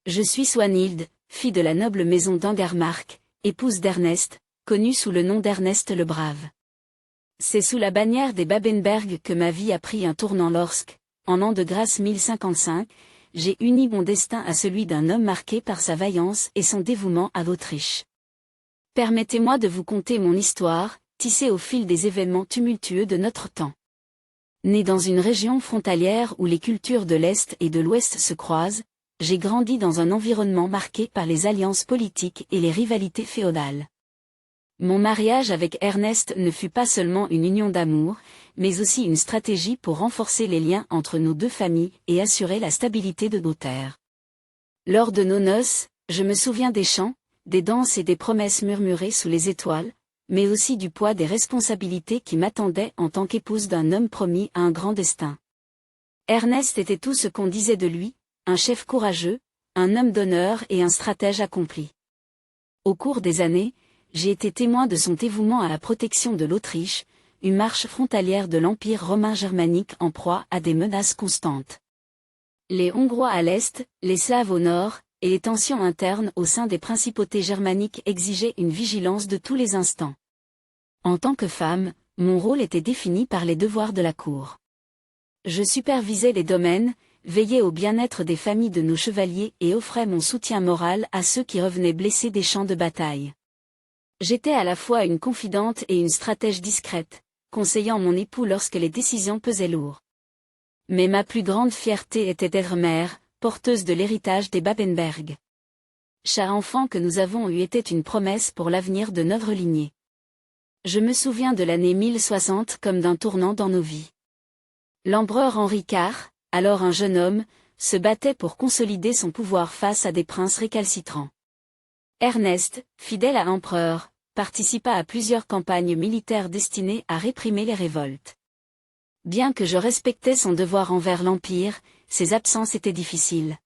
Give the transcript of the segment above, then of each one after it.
Je suis Swanhild, fille de la noble maison d'Angermark, épouse d'Ernest, connue sous le nom d'Ernest le Brave. C'est sous la bannière des Babenberg que ma vie a pris un tournant lorsque, en l'an de grâce 1055, j'ai uni mon destin à celui d'un homme marqué par sa vaillance et son dévouement à l'Autriche. Permettez-moi de vous conter mon histoire, tissée au fil des événements tumultueux de notre temps. Né dans une région frontalière où les cultures de l'Est et de l'Ouest se croisent, j'ai grandi dans un environnement marqué par les alliances politiques et les rivalités féodales. Mon mariage avec Ernest ne fut pas seulement une union d'amour, mais aussi une stratégie pour renforcer les liens entre nos deux familles et assurer la stabilité de nos terres. Lors de nos noces, je me souviens des chants, des danses et des promesses murmurées sous les étoiles, mais aussi du poids des responsabilités qui m'attendaient en tant qu'épouse d'un homme promis à un grand destin. Ernest était tout ce qu'on disait de lui, un chef courageux, un homme d'honneur et un stratège accompli. Au cours des années, j'ai été témoin de son dévouement à la protection de l'Autriche, une marche frontalière de l'Empire romain germanique en proie à des menaces constantes. Les Hongrois à l'est, les Slaves au nord, et les tensions internes au sein des principautés germaniques exigeaient une vigilance de tous les instants. En tant que femme, mon rôle était défini par les devoirs de la cour. Je supervisais les domaines, veillais au bien-être des familles de nos chevaliers et offrais mon soutien moral à ceux qui revenaient blessés des champs de bataille. J'étais à la fois une confidente et une stratège discrète, conseillant mon époux lorsque les décisions pesaient lourd. Mais ma plus grande fierté était d'être mère, porteuse de l'héritage des Babenberg. Chaque enfant que nous avons eu était une promesse pour l'avenir de notre lignée. Je me souviens de l'année 1060 comme d'un tournant dans nos vies. L'empereur Henri IV, alors un jeune homme, se battait pour consolider son pouvoir face à des princes récalcitrants. Ernest, fidèle à l'empereur, participa à plusieurs campagnes militaires destinées à réprimer les révoltes. Bien que je respectais son devoir envers l'Empire, ses absences étaient difficiles.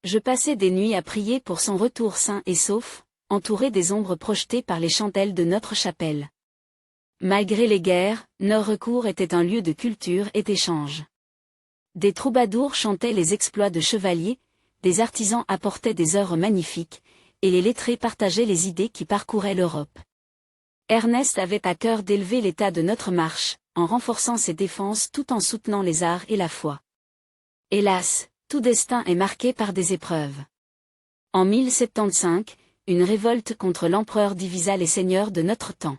Je passais des nuits à prier pour son retour sain et sauf, entouré des ombres projetées par les chandelles de notre chapelle. Malgré les guerres, notre recours était un lieu de culture et d'échange. Des troubadours chantaient les exploits de chevaliers, des artisans apportaient des œuvres magnifiques, et les lettrés partageaient les idées qui parcouraient l'Europe. Ernest avait à cœur d'élever l'état de notre marche, en renforçant ses défenses tout en soutenant les arts et la foi. Hélas, tout destin est marqué par des épreuves. En 1075, une révolte contre l'empereur divisa les seigneurs de notre temps.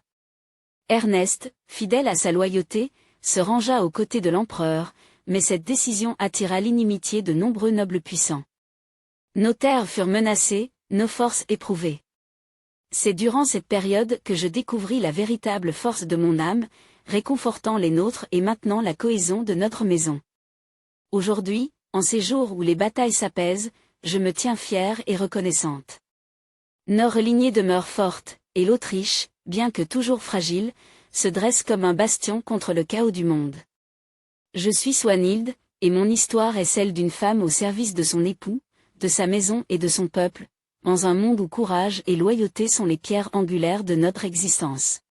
Ernest, fidèle à sa loyauté, se rangea aux côtés de l'empereur, mais cette décision attira l'inimitié de nombreux nobles puissants. Nos terres furent menacées, nos forces éprouvées. C'est durant cette période que je découvris la véritable force de mon âme, réconfortant les nôtres et maintenant la cohésion de notre maison. Aujourd'hui, en ces jours où les batailles s'apaisent, je me tiens fière et reconnaissante. Notre lignée demeure forte, et l'Autriche, bien que toujours fragile, se dresse comme un bastion contre le chaos du monde. Je suis Swanhild, et mon histoire est celle d'une femme au service de son époux, de sa maison et de son peuple, dans un monde où courage et loyauté sont les pierres angulaires de notre existence.